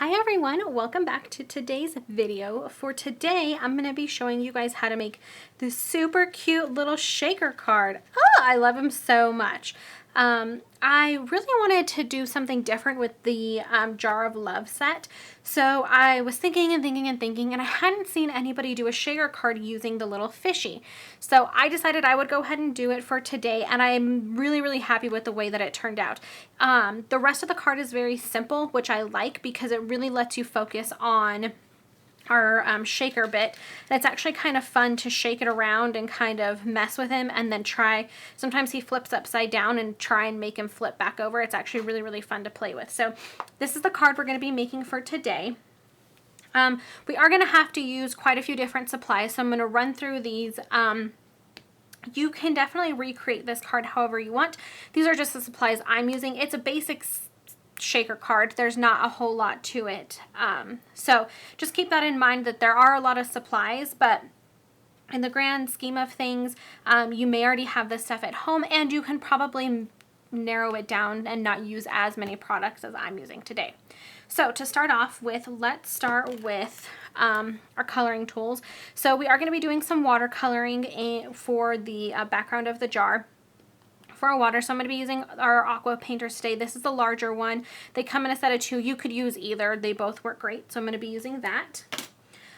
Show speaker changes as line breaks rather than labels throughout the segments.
Hi everyone, welcome back to today's video. For today, I'm going to be showing you guys how to make this super cute little shaker card. Oh, I love them so much. I really wanted to do something different with the Jar of Love set. So I was thinking and I hadn't seen anybody do a shaker card using the little fishy. So I decided I would go ahead and do it for today, and I'm really happy with the way that it turned out. The rest of the card is very simple, which I like because it really lets you focus on our shaker bit. And it's actually kind of fun to shake it around and kind of mess with him and then try. Sometimes he flips upside down and try and make him flip back over. It's actually really fun to play with. So this is the card we're going to be making for today. We are going to have to use quite a few different supplies, so I'm going to run through these. You can definitely recreate this card however you want. These are just the supplies I'm using. It's a basic shaker card. There's not a whole lot to it. So just keep that in mind, that there are a lot of supplies, but in the grand scheme of things, you may already have this stuff at home, and you can probably narrow it down and not use as many products as I'm using today. So to start off with, let's start with our coloring tools. So we are going to be doing some watercoloring for the background of the jar. For our water, so I'm going to be using our aqua painters today. This is the larger one. They come in a set of 2. You could use either. They both work great, so I'm going to be using that.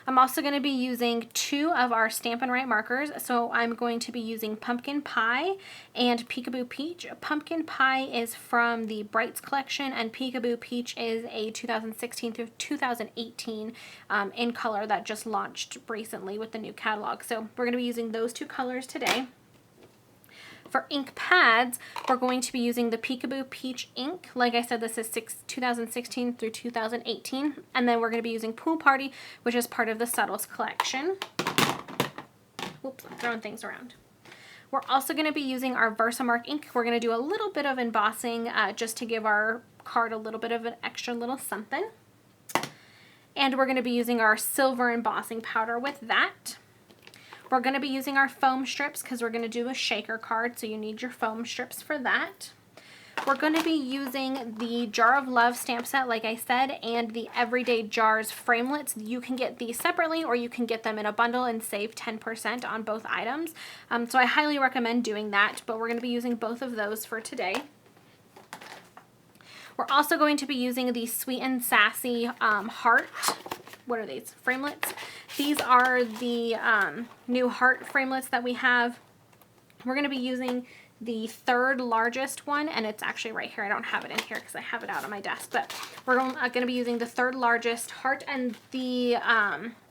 I'm also going to be using 2 of our Stampin' Right markers. So I'm going to be using Pumpkin Pie and Peekaboo Peach. Pumpkin Pie is from the Brights collection, and Peekaboo Peach is a 2016 through 2018 in color that just launched recently with the new catalog. So we're going to be using those 2 colors today. For ink pads, we're going to be using the Peekaboo Peach ink. Like I said, this is 2016 through 2018. And then we're going to be using Pool Party, which is part of the Subtles collection. Oops, I'm throwing things around. We're also going to be using our Versamark ink. We're going to do a little bit of embossing just to give our card a little bit of an extra little something. And we're going to be using our silver embossing powder with that. We're going to be using our foam strips because we're going to do a shaker card, so you need your foam strips for that. We're going to be using the Jar of Love stamp set, like I said, and the Everyday Jars framelits. You can get these separately, or you can get them in a bundle and save 10% on both items. So I highly recommend doing that, but we're going to be using both of those for today. We're also going to be using the Sweet and Sassy heart. What are these? Framelits. These are the new heart framelits that we have. We're going to be using the 3rd largest one, and it's actually right here. I don't have it in here because I have it out on my desk, but we're going to be using the 3rd largest heart, and the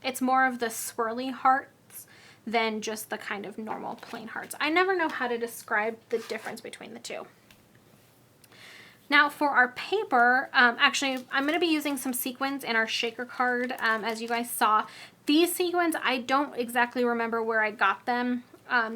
it's more of the swirly hearts than just the kind of normal plain hearts. I never know how to describe the difference between the 2. Now for our paper, actually I'm going to be using some sequins in our shaker card. As you guys saw, these sequins, I don't exactly remember where I got them.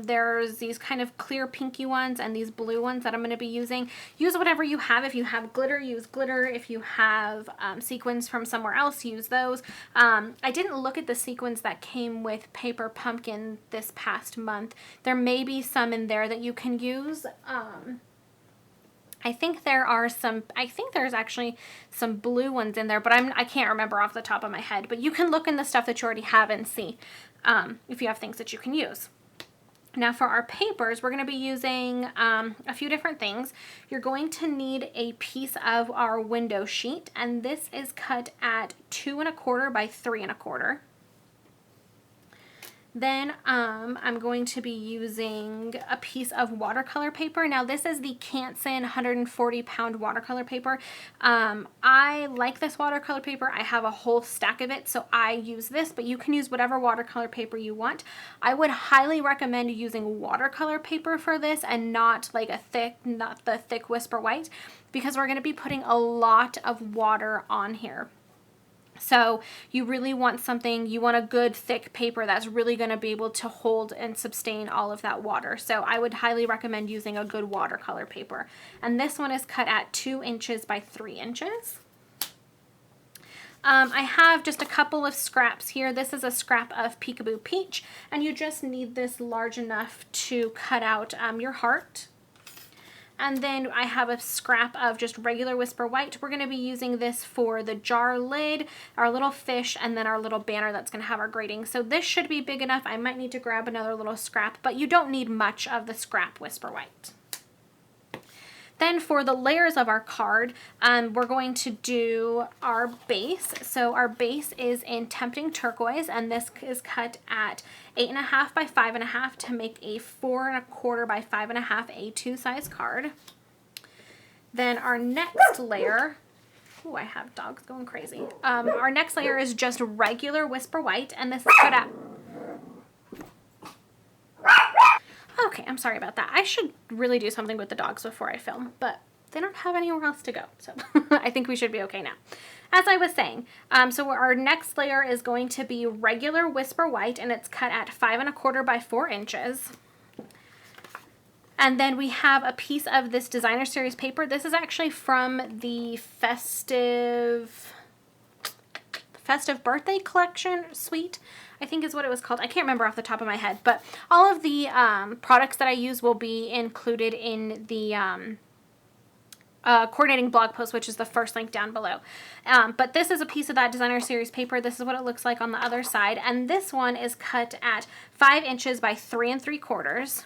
There's these kind of clear pinky ones and these blue ones that I'm going to be using. Use whatever you have. If you have glitter, use glitter. If you have sequins from somewhere else, use those. I didn't look at the sequins that came with Paper Pumpkin this past month. There may be some in there that you can use. I think there's actually some blue ones in there, but I can't remember off the top of my head. But you can look in the stuff that you already have and see if you have things that you can use. Now for our papers, we're going to be using a few different things. You're going to need a piece of our window sheet, and this is cut at 2 1/4 by 3 1/4. Then I'm going to be using a piece of watercolor paper. Now this is the Canson 140-pound watercolor paper. I like this watercolor paper. I have a whole stack of it, so I use this, but you can use whatever watercolor paper you want. I would highly recommend using watercolor paper for this and not like not the thick Whisper White, because we're going to be putting a lot of water on here. So you really want you want a good thick paper that's really going to be able to hold and sustain all of that water. So I would highly recommend using a good watercolor paper. And this one is cut at 2 inches by 3 inches. I have just a couple of scraps here. This is a scrap of Peekaboo Peach, and you just need this large enough to cut out your heart. And then I have a scrap of just regular Whisper White. We're going to be using this for the jar lid, our little fish, and then our little banner that's going to have our grading. So this should be big enough. I might need to grab another little scrap, but you don't need much of the scrap Whisper White. Then for the layers of our card, we're going to do our base. So our base is in Tempting Turquoise, and this is cut at 8.5 by 5.5 to make a 4.25 by 5.5 A2 size card. Then our next layer, oh, I have dogs going crazy. Our next layer is just regular Whisper White, and this is cut at... Okay, I'm sorry about that. I should really do something with the dogs before I film, but they don't have anywhere else to go, so I think we should be okay now. As I was saying, so our next layer is going to be regular Whisper White, and it's cut at 5.25 by 4 inches. And then we have a piece of this Designer Series paper. This is actually from the Festive Birthday Collection Suite, I think is what it was called. I can't remember off the top of my head, but all of the products that I use will be included in the coordinating blog post, which is the first link down below. But this is a piece of that Designer Series paper. This is what it looks like on the other side, and this one is cut at 5 inches by 3 3/4.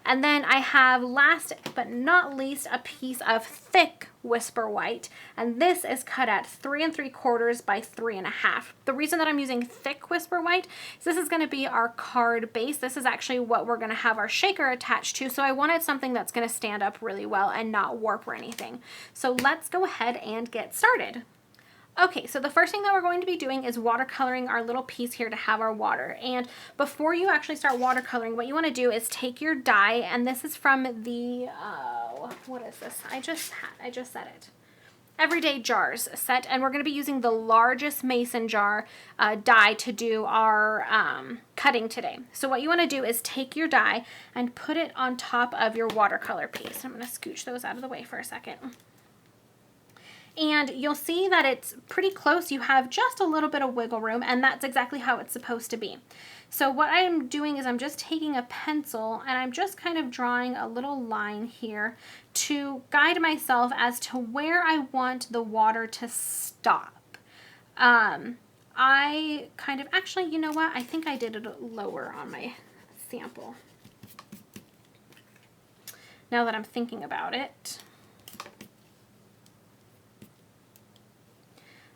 And then I have, last but not least, a piece of thick Whisper White, and this is cut at 3 3/4 by 3.5. The reason that I'm using thick Whisper White is this is going to be our card base. This is actually what we're going to have our shaker attached to, so I wanted something that's going to stand up really well and not warp or anything. So let's go ahead and get started. Okay, so the first thing that we're going to be doing is watercoloring our little piece here to have our water. And before you actually start watercoloring, what you want to do is take your die, and this is from the, what is this? I just said it. Everyday Jars set, and we're going to be using the largest mason jar die to do our cutting today. So what you want to do is take your die and put it on top of your watercolor piece. I'm going to scooch those out of the way for a second. And you'll see that it's pretty close. You have just a little bit of wiggle room, and that's exactly how it's supposed to be. So what I'm doing is I'm just taking a pencil and I'm just kind of drawing a little line here to guide myself as to where I want the water to stop. I kind of, actually, you know what? I think I did it lower on my sample. Now that I'm thinking about it.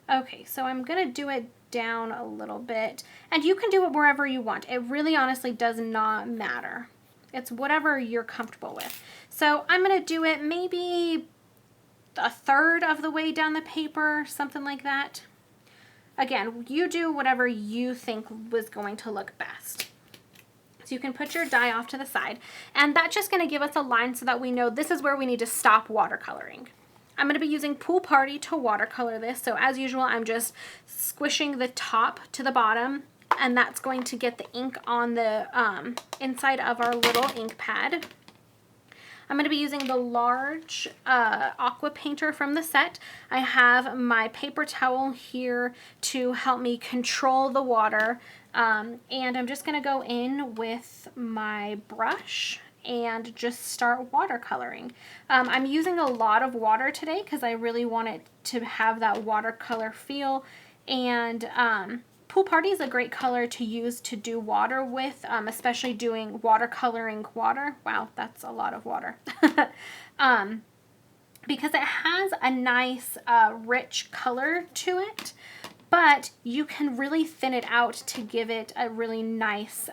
Okay, so I'm going to do it down a little bit, and you can do it wherever you want. It really honestly does not matter. It's whatever you're comfortable with. So I'm going to do it maybe 1/3 of the way down the paper, something like that. Again, you do whatever you think was going to look best. So you can put your die off to the side, and that's just going to give us a line so that we know this is where we need to stop watercoloring. I'm going to be using Pool Party to watercolor this. So as usual, I'm just squishing the top to the bottom, and that's going to get the ink on the inside of our little ink pad. I'm going to be using the large aqua painter from the set. I have my paper towel here to help me control the water, and I'm just going to go in with my brush and just start watercoloring. I'm using a lot of water today because I really want it to have that watercolor feel, and Pool Party is a great color to use to do water with, especially doing watercoloring water. Wow, that's a lot of water. Because it has a nice rich color to it, but you can really thin it out to give it a really nice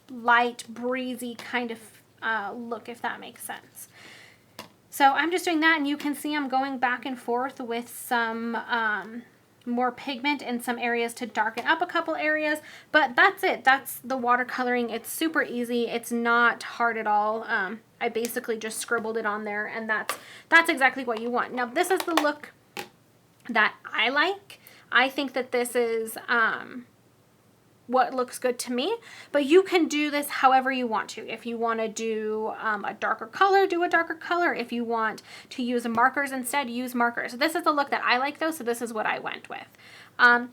light, breezy kind of look, if that makes sense. So I'm just doing that, and you can see I'm going back and forth with some more pigment in some areas to darken up a couple areas, but that's it. That's the watercoloring. It's super easy. It's not hard at all. I basically just scribbled it on there, and that's exactly what you want. Now, this is the look that I like. I think that this is what looks good to me, but you can do this however you want to. If you want to do a darker color, do a darker color. If you want to use markers instead, use markers. This is the look that I like though, so this is what I went with.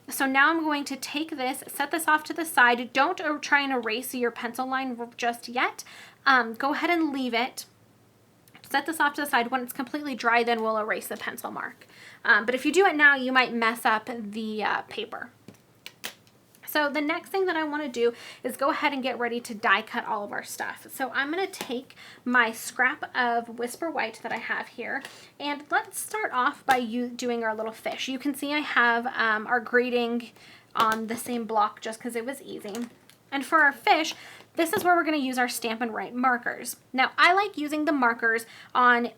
So now I'm going to take this, set this off to the side. Don't try and erase your pencil line just yet. Go ahead and leave it. Set this off to the side. When it's completely dry, then we'll erase the pencil mark. But if you do it now, you might mess up the paper. So the next thing that I want to do is go ahead and get ready to die cut all of our stuff. So I'm going to take my scrap of Whisper White that I have here, and let's start off by doing our little fish. You can see I have our grading on the same block just because it was easy. And for our fish, this is where we're going to use our Stampin' Right markers. Now, I like using the markers on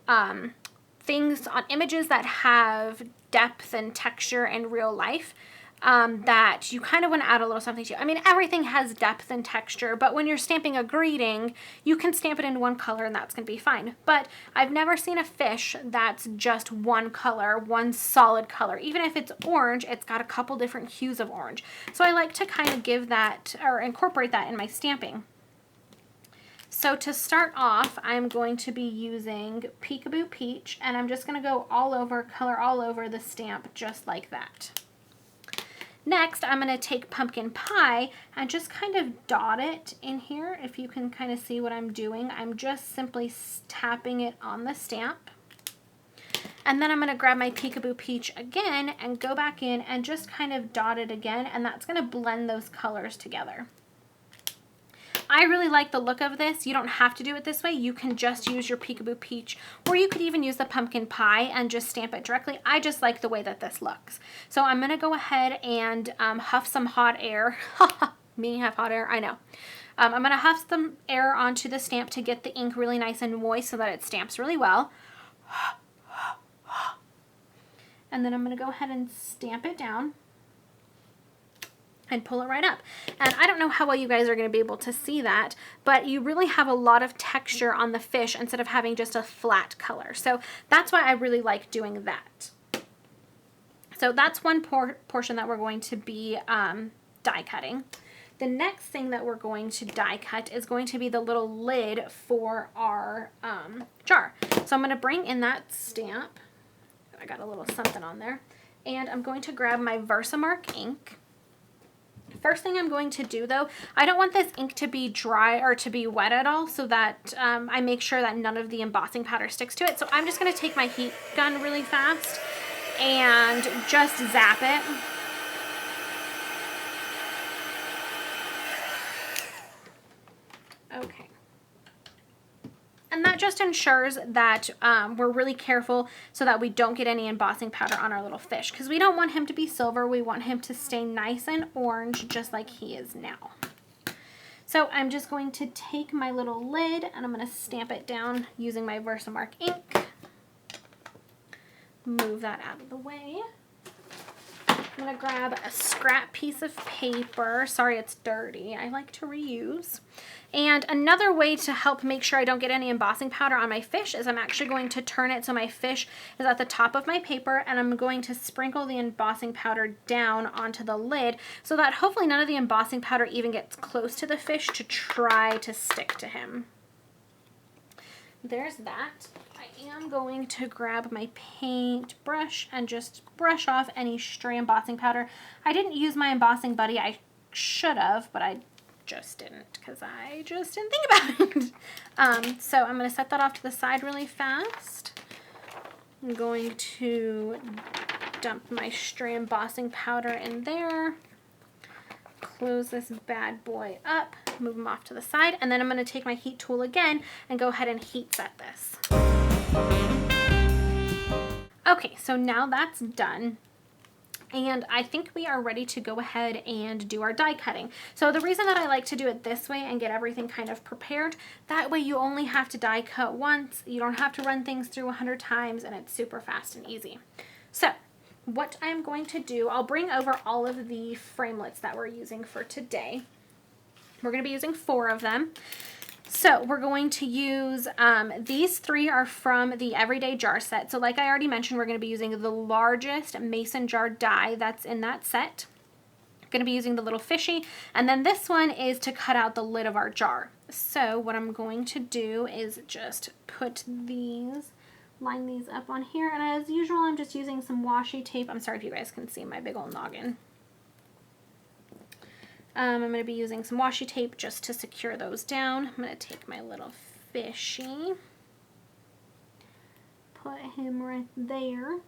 things, on images that have depth and texture in real life. That you kind of want to add a little something to. I mean, everything has depth and texture, but when you're stamping a greeting, you can stamp it in one color and that's going to be fine. But I've never seen a fish that's just one color, one solid color. Even if it's orange, it's got a couple different hues of orange. So I like to kind of give that or incorporate that in my stamping. So to start off, I'm going to be using Peekaboo Peach, and I'm just going to go all over, color all over the stamp just like that. Next, I'm going to take Pumpkin Pie and just kind of dot it in here. If you can kind of see what I'm doing, I'm just simply tapping it on the stamp. And then I'm going to grab my Peekaboo Peach again and go back in and just kind of dot it again, and that's going to blend those colors together. I really like the look of this. You don't have to do it this way. You can just use your Peekaboo Peach, or you could even use the Pumpkin Pie and just stamp it directly. I just like the way that this looks. So I'm going to go ahead and huff some hot air. Me have hot air? I know. I'm going to huff some air onto the stamp to get the ink really nice and moist so that it stamps really well. And then I'm going to go ahead and stamp it down and pull it right up. And I don't know how well you guys are going to be able to see that, but you really have a lot of texture on the fish instead of having just a flat color. So that's why I really like doing that. So that's one portion that we're going to be die cutting. The next thing that we're going to die cut is going to be the little lid for our jar. So I'm going to bring in that stamp. I got a little something on there. And I'm going to grab my Versamark ink. First thing I'm going to do though, I don't want this ink to be dry or to be wet at all, so that I make sure that none of the embossing powder sticks to it. So I'm just going to take my heat gun really fast and just zap it. Okay. And that just ensures that we're really careful so that we don't get any embossing powder on our little fish, because we don't want him to be silver. We want him to stay nice and orange just like he is now. So I'm just going to take my little lid and I'm going to stamp it down using my Versamark ink. Move that out of the way. I'm going to grab a scrap piece of paper. Sorry, it's dirty. I like to reuse. And another way to help make sure I don't get any embossing powder on my fish is I'm actually going to turn it so my fish is at the top of my paper, and I'm going to sprinkle the embossing powder down onto the lid so that hopefully none of the embossing powder even gets close to the fish to try to stick to him. There's that. I am going to grab my paint brush and just brush off any stray embossing powder. I didn't use my embossing buddy. I should have, but I just didn't because I just didn't think about it. So I'm going to set that off to the side really fast. I'm going to dump my stray embossing powder in there. Close this bad boy up, move them off to the side, and then I'm going to take my heat tool again and go ahead and heat set this. Okay, so now that's done. And I think we are ready to go ahead and do our die cutting. So the reason that I like to do it this way and get everything kind of prepared, that way you only have to die cut once, you don't have to run things through 100 times, and it's super fast and easy. So what I'm going to do, I'll bring over all of the framelits that we're using for today. We're going to be using 4 of them. So we're going to use, these 3 are from the Everyday Jar set. So like I already mentioned, we're going to be using the largest mason jar die that's in that set. going to be using the little fishy, and then this one is to cut out the lid of our jar. So what I'm going to do is just put these, line these up on here, and as usual I'm just using some washi tape. I'm sorry if you guys can see my big old noggin. I'm going to be using some washi tape just to secure those down. I'm going to take my little fishy, put him right there.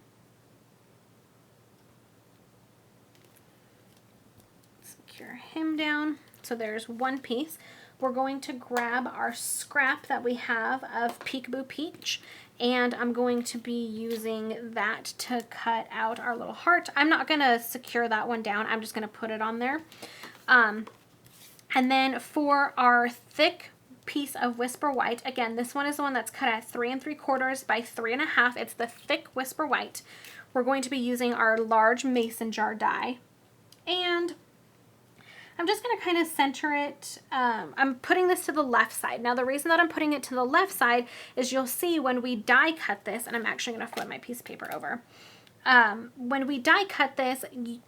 Secure him down. So there's one piece. We're going to grab our scrap that we have of Peekaboo Peach, and I'm going to be using that to cut out our little heart. I'm not going to secure that one down. I'm just going to put it on there. And then for our thick piece of Whisper White, again, this one is the one that's cut at 3 3/4 by 3 1/2. It's the thick Whisper White. We're going to be using our large mason jar die, and I'm just going to kind of center it. I'm putting this to the left side. Now the reason that I'm putting it to the left side is you'll see when we die cut this, and I'm actually going to flip my piece of paper over. When we die cut this,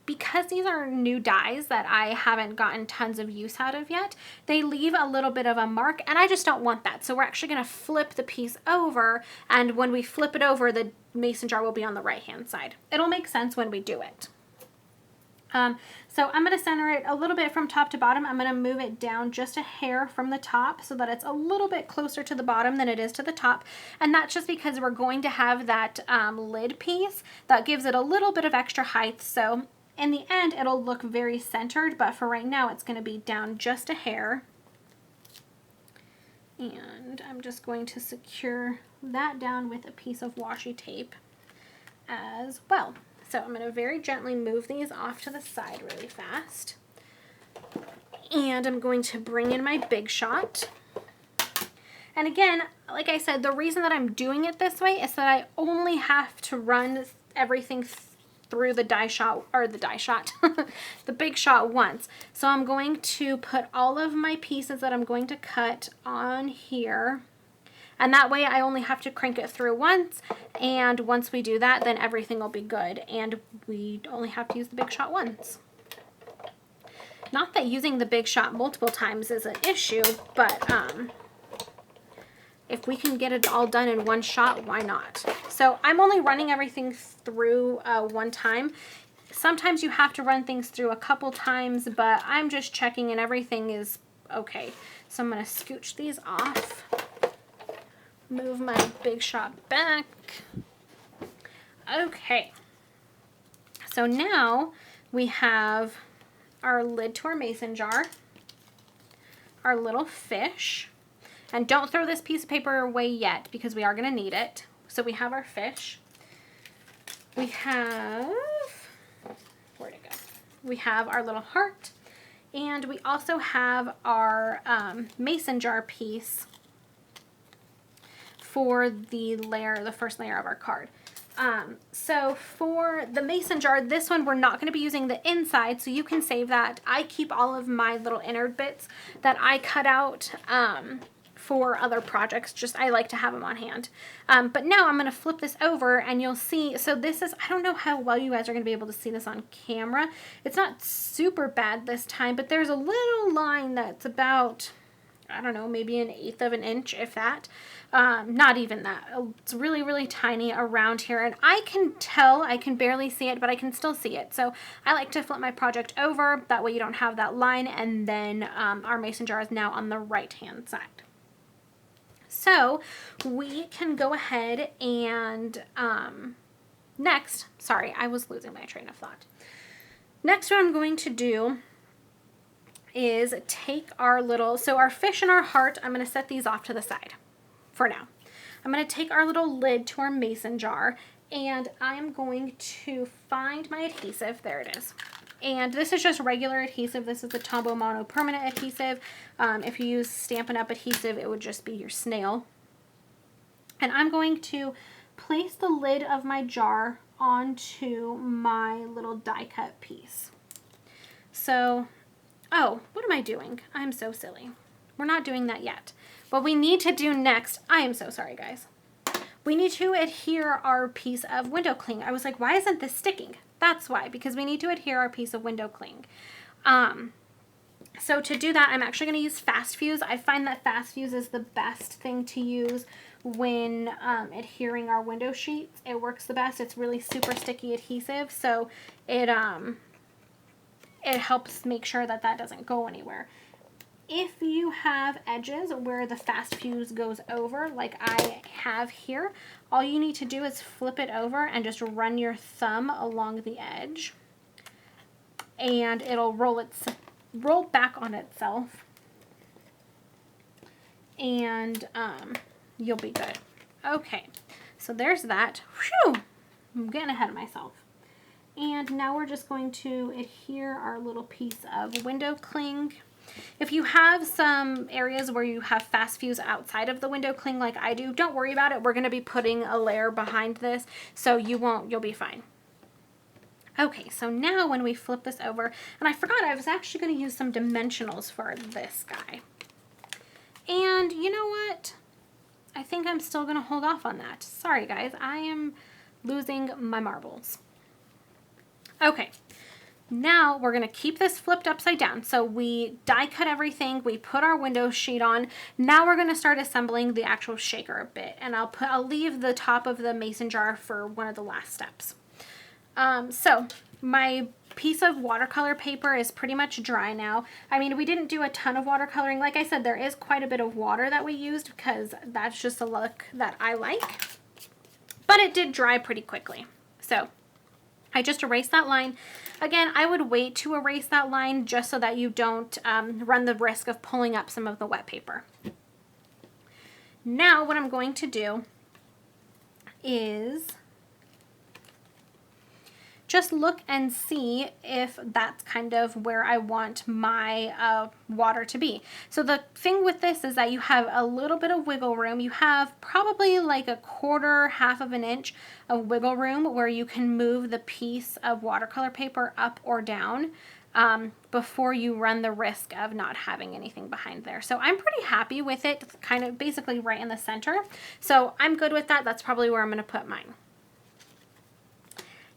because these are new dies that I haven't gotten tons of use out of yet, they leave a little bit of a mark, and I just don't want that. So we're actually going to flip the piece over, and when we flip it over, the mason jar will be on the right hand side. It'll make sense when we do it. So I'm going to center it a little bit from top to bottom. I'm going to move it down just a hair from the top so that it's a little bit closer to the bottom than it is to the top. And that's just because we're going to have that lid piece that gives it a little bit of extra height. So in the end, it'll look very centered, but for right now, it's going to be down just a hair. And I'm just going to secure that down with a piece of washi tape as well. So I'm going to very gently move these off to the side really fast. And I'm going to bring in my Big Shot. And again, like I said, the reason that I'm doing it this way is that I only have to run everything through the die shot, or the die shot, the Big Shot once. So I'm going to put all of my pieces that I'm going to cut on here. And that way I only have to crank it through once, and once we do that, then everything will be good, and we only have to use the Big Shot once. Not that using the Big Shot multiple times is an issue, but if we can get it all done in one shot, why not? So I'm only running everything through one time. Sometimes you have to run things through a couple times, but I'm just checking and everything is okay. So I'm going to scooch these off. Move my Big Shot back. Okay. So now we have our lid to our mason jar, our little fish, and don't throw this piece of paper away yet because we are going to need it. So we have our fish. We have, where'd it go? We have our little heart, and we also have our mason jar piece for the layer, the first layer of our card. So for the mason jar, this one we're not going to be using the inside, so you can save that. I keep all of my little innard bits that I cut out for other projects. Just I like to have them on hand. But now I'm going to flip this over and you'll see, so this is, I don't know how well you guys are going to be able to see this on camera. It's not super bad this time, but there's a little line that's about, I don't know, maybe 1/8 of an inch, if that. Not even that. It's really, really tiny around here, and I can tell, I can barely see it, but I can still see it. So I like to flip my project over, that way you don't have that line, and then our mason jar is now on the right-hand side. So we can go ahead and next, sorry, I was losing my train of thought. Next, what I'm going to do is take our little, so our fish and our heart, I'm going to set these off to the side for now. I'm going to take our little lid to our mason jar, and I'm going to find my adhesive. There it is. And this is just regular adhesive. This is the Tombow Mono permanent adhesive. If you use Stampin' Up! Adhesive, it would just be your snail. And I'm going to place the lid of my jar onto my little die cut piece. So, oh, what am I doing? I'm so silly. We're not doing that yet. What we need to do next, I am so sorry, guys. we need to adhere our piece of window cling. I was like, why isn't this sticking? That's why, because we need to adhere our piece of window cling. So to do that, I'm actually going to use fast fuse. I find that fast fuse is the best thing to use when adhering our window sheets. It works the best. It's really super sticky adhesive, so it helps make sure that that doesn't go anywhere. If you have edges where the fast fuse goes over, like I have here, all you need to do is flip it over and just run your thumb along the edge, and it'll roll back on itself, and you'll be good. Okay, so there's that. Whew, I'm getting ahead of myself. And now we're just going to adhere our little piece of window cling. If you have some areas where you have fast fuse outside of the window cling like I do, don't worry about it. We're going to be putting a layer behind this, so you'll be fine. Okay, so now when we flip this over, and I forgot I was actually going to use some dimensionals for this guy. And you know what? I think I'm still going to hold off on that. Sorry guys, I am losing my marbles. Okay. Now we're going to keep this flipped upside down. So we die cut everything, we put our window sheet on. Now we're going to start assembling the actual shaker a bit, and I'll leave the top of the mason jar for one of the last steps. So my piece of watercolor paper is pretty much dry now. I mean, we didn't do a ton of watercoloring. Like I said, there is quite a bit of water that we used because that's just a look that I like, but it did dry pretty quickly. So I just erased that line. Again, I would wait to erase that line just so that you don't run the risk of pulling up some of the wet paper. Now what I'm going to do is just look and see if that's kind of where I want my water to be. So the thing with this is that you have a little bit of wiggle room. You have probably like a quarter, half of an inch of wiggle room where you can move the piece of watercolor paper up or down before you run the risk of not having anything behind there. So I'm pretty happy with it, kind of basically right in the center. So I'm good with that. That's probably where I'm going to put mine.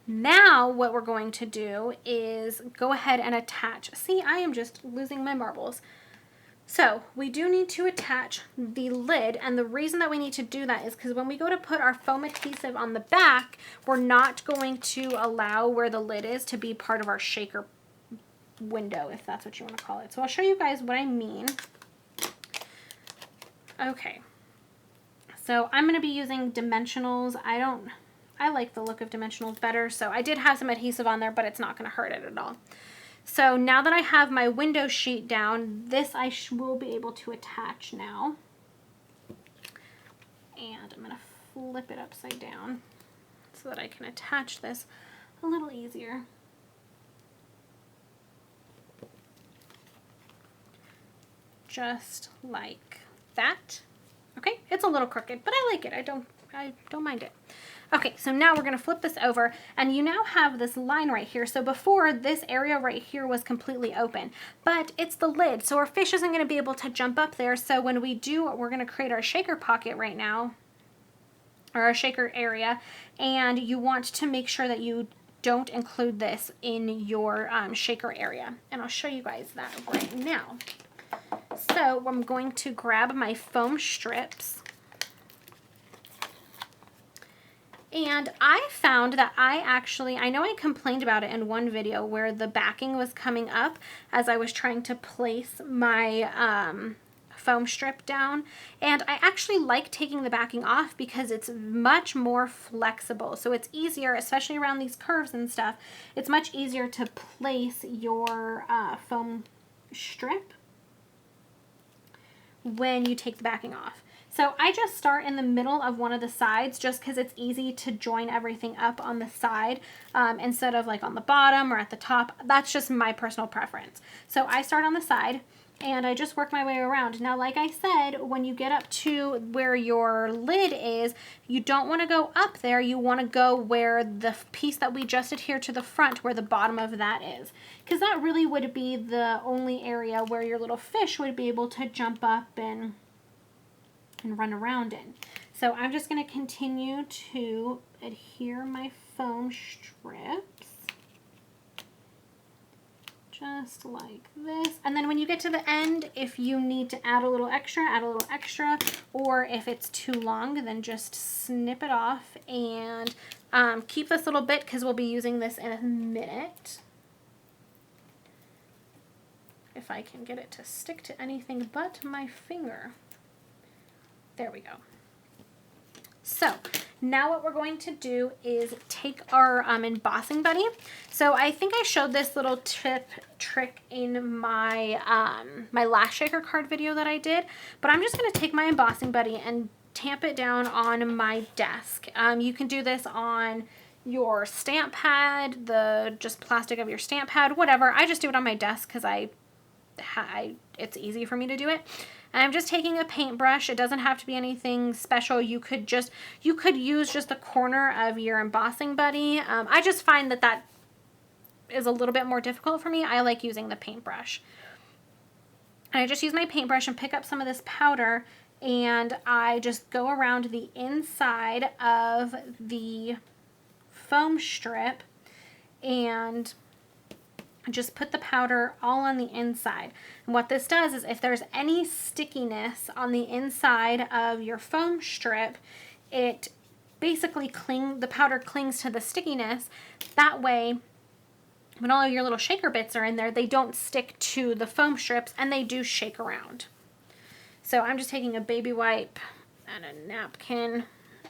Now what we're going to do is go ahead and attach. See, I am just losing my marbles. So we do need to attach the lid, and the reason that we need to do that is because when we go to put our foam adhesive on the back, we're not going to allow where the lid is to be part of our shaker window, if that's what you want to call it. So I'll show you guys what I mean. Okay, so I'm going to be using dimensionals. I like the look of dimensionals better, so I did have some adhesive on there, but it's not going to hurt it at all. So now that I have my window sheet down, this I will be able to attach now. And I'm going to flip it upside down so that I can attach this a little easier. Just like that. Okay, it's a little crooked, but I like it. I don't mind it. Okay, so now we're going to flip this over, and you now have this line right here. So before, this area right here was completely open, but it's the lid, so our fish isn't going to be able to jump up there. So when we do, we're going to create our shaker pocket right now, or our shaker area, and you want to make sure that you don't include this in your shaker area. And I'll show you guys that right now. So I'm going to grab my foam strips. And I found that I know I complained about it in one video where the backing was coming up as I was trying to place my foam strip down. And I actually like taking the backing off because it's much more flexible. So it's easier, especially around these curves and stuff, it's much easier to place your foam strip when you take the backing off. So I just start in the middle of one of the sides just because it's easy to join everything up on the side instead of like on the bottom or at the top. That's just my personal preference. So I start on the side and I just work my way around. Now, like I said, when you get up to where your lid is, you don't want to go up there. You want to go where the piece that we just adhered to the front, where the bottom of that is. Because that really would be the only area where your little fish would be able to jump up and run around in. So I'm just going to continue to adhere my foam strips. Just like this. And then when you get to the end, if you need to add a little extra, add a little extra. Or if it's too long, then just snip it off and keep this little bit because we'll be using this in a minute. If I can get it to stick to anything but my finger. There we go. So now what we're going to do is take our embossing buddy. So I think I showed this little trick in my my last shaker card video that I did, but I'm just going to take my embossing buddy and tamp it down on my desk. You can do this on your stamp pad, the just plastic of your stamp pad, whatever. I just do it on my desk because it's easy for me to do it. And I'm just taking a paintbrush. It doesn't have to be anything special. You could use just the corner of your embossing buddy. I just find that is a little bit more difficult for me. I like using the paintbrush. And I just use my paintbrush and pick up some of this powder, and I just go around the inside of the foam strip and just put the powder all on the inside. And what this does is if there's any stickiness on the inside of your foam strip, it basically the powder clings to the stickiness. That way, when all of your little shaker bits are in there, they don't stick to the foam strips and they do shake around. So I'm just taking a baby wipe and a napkin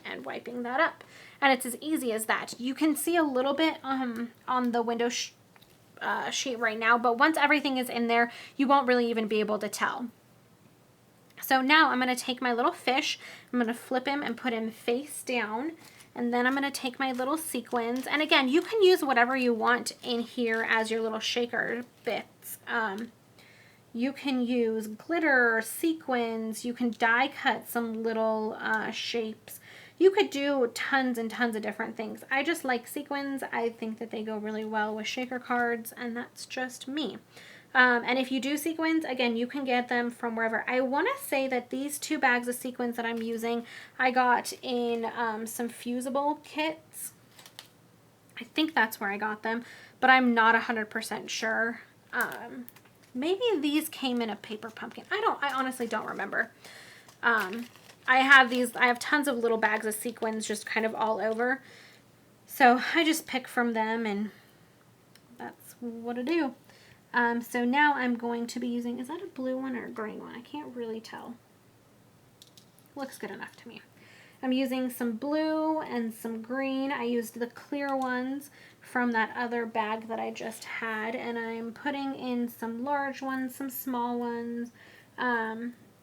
and wiping that up. And it's as easy as that. You can see a little bit on the window sheet right now, but once everything is in there, you won't really even be able to tell. So now I'm going to take my little fish, I'm going to flip him and put him face down, and then I'm going to take my little sequins, and again, you can use whatever you want in here as your little shaker bits. You can use glitter, sequins, you can die cut some little shapes. You could do tons and tons of different things. I just like sequins. I think that they go really well with shaker cards, and that's just me. And if you do sequins, again, you can get them from wherever. I want to say that these 2 bags of sequins that I'm using, I got in some fusible kits. I think that's where I got them, but I'm not 100% sure. Maybe these came in a paper pumpkin. I honestly don't remember. I have tons of little bags of sequins just kind of all over. So I just pick from them, and that's what I do. So now I'm going to be using, is that a blue one or a green one? I can't really tell. Looks good enough to me. I'm using some blue and some green. I used the clear ones from that other bag that I just had, and I'm putting in some large ones, some small ones,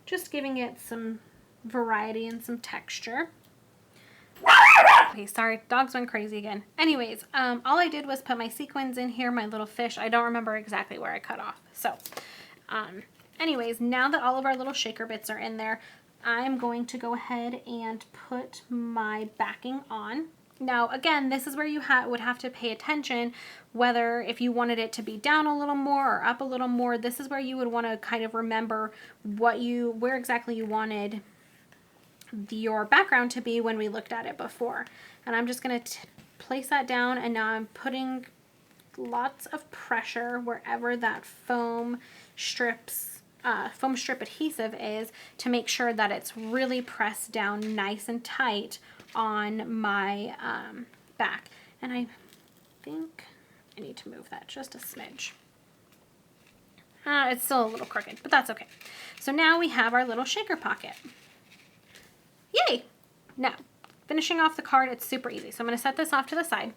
just giving it some variety and some texture. Okay, sorry, dogs went crazy again. Anyways, all I did was put my sequins in here, my little fish. I don't remember exactly where I cut off. So, anyways, now that all of our little shaker bits are in there, I'm going to go ahead and put my backing on. Now, again, this is where you would have to pay attention, whether if you wanted it to be down a little more or up a little more. This is where you would want to kind of remember where exactly you wanted your background to be when we looked at it before. And I'm just going to place that down, and now I'm putting lots of pressure wherever that foam strip adhesive is, to make sure that it's really pressed down nice and tight on my back. And I think I need to move that just a smidge. It's still a little crooked, but that's okay. So now we have our little shaker pocket. Yay! Now, finishing off the card, it's super easy. So I'm going to set this off to the side.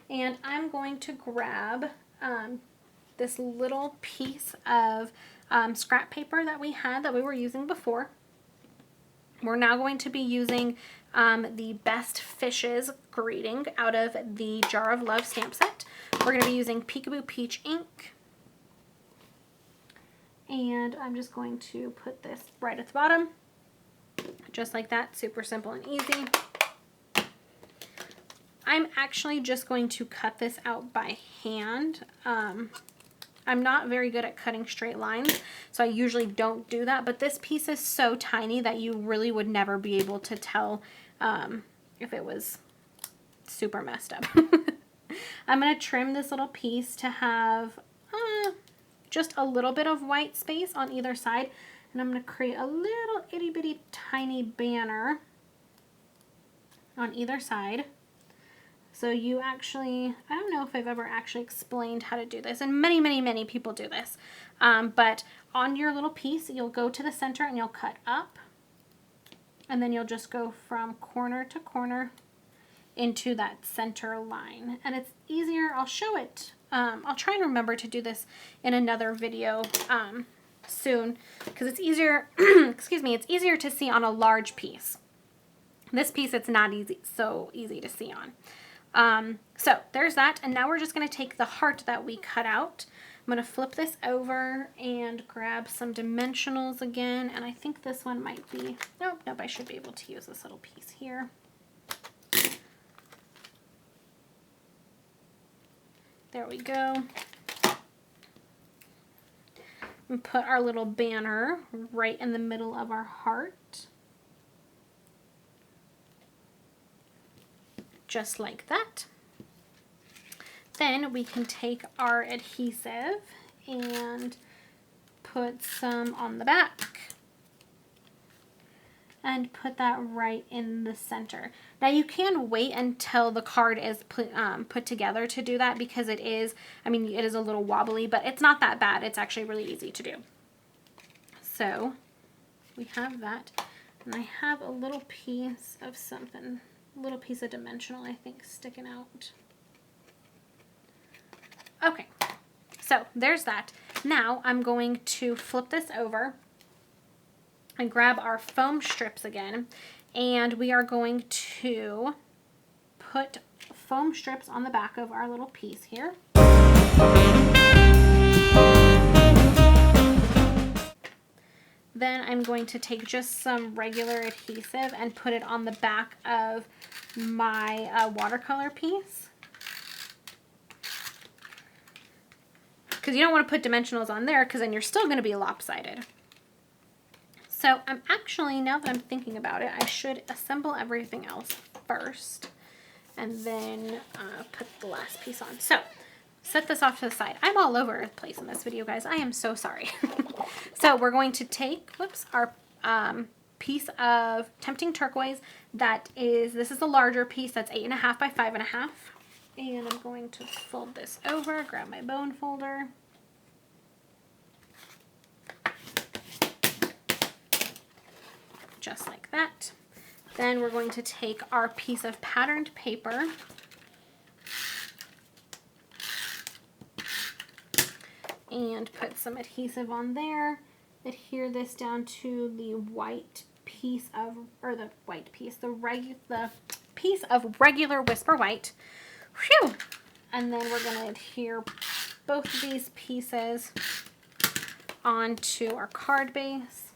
And I'm going to grab this little piece of scrap paper that we were using before. We're now going to be using the Best Fishes greeting out of the Jar of Love stamp set. We're going to be using Peekaboo Peach ink. And I'm just going to put this right at the bottom. Just like that, super simple and easy. I'm actually just going to cut this out by hand I'm not very good at cutting straight lines, so I usually don't do that, but this piece is so tiny that you really would never be able to tell if it was super messed up. I'm going to trim this little piece to have just a little bit of white space on either side, and I'm going to create a little itty bitty tiny banner on either side. So you actually, I don't know if I've ever actually explained how to do this, and many people do this, but on your little piece, you'll go to the center and you'll cut up, and then you'll just go from corner to corner into that center line. And it's easier, I'll show it, I'll try and remember to do this in another video soon, because it's easier, excuse me, it's easier to see on a large piece. This piece, it's not so easy to see on. So there's that, and now we're just going to take the heart that we cut out. I'm going to flip this over and grab some dimensionals again, and I think this one might be, nope, I should be able to use this little piece here. There we go. And put our little banner right in the middle of our heart. Just like that. Then we can take our adhesive and put some on the back and put that right in the center. Now you can wait until the card is put together to do that, because it is, I mean, it is a little wobbly, but it's not that bad. It's actually really easy to do. So we have that, and I have a little piece of something, a little piece of dimensional, I think, sticking out. Okay, so there's that. Now I'm going to flip this over and grab our foam strips again, and we are going to put foam strips on the back of our little piece here. Then I'm going to take just some regular adhesive and put it on the back of my watercolor piece, because you don't want to put dimensionals on there, because then you're still going to be lopsided. So I'm actually, now that I'm thinking about it, I should assemble everything else first and then put the last piece on. So set this off to the side. I'm all over the place in this video, guys. I am so sorry. So we're going to take, whoops, our piece of Tempting Turquoise. This is the larger piece. That's 8.5 by 5.5. And I'm going to fold this over, grab my bone folder. Just like that. Then we're going to take our piece of patterned paper and put some adhesive on there. Adhere this down to the white piece of, or the white piece, the piece of regular Whisper White. Whew! And then we're going to adhere both of these pieces onto our card base.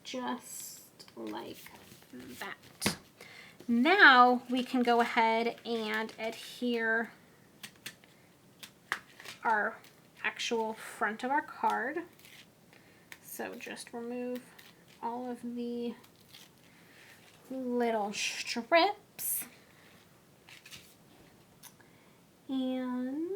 Just like that. Now we can go ahead and adhere our actual front of our card. So just remove all of the little strips and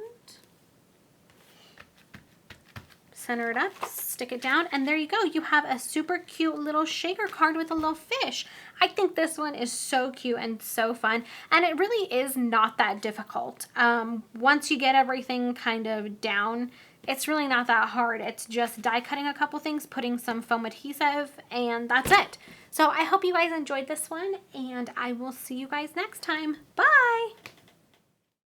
center it up, stick it down, and there you go. You have a super cute little shaker card with a little fish. I think this one is so cute and so fun, and it really is not that difficult. Once you get everything kind of down, it's really not that hard. It's just die cutting a couple things, putting some foam adhesive, and that's it. So I hope you guys enjoyed this one, and I will see you guys next time. Bye!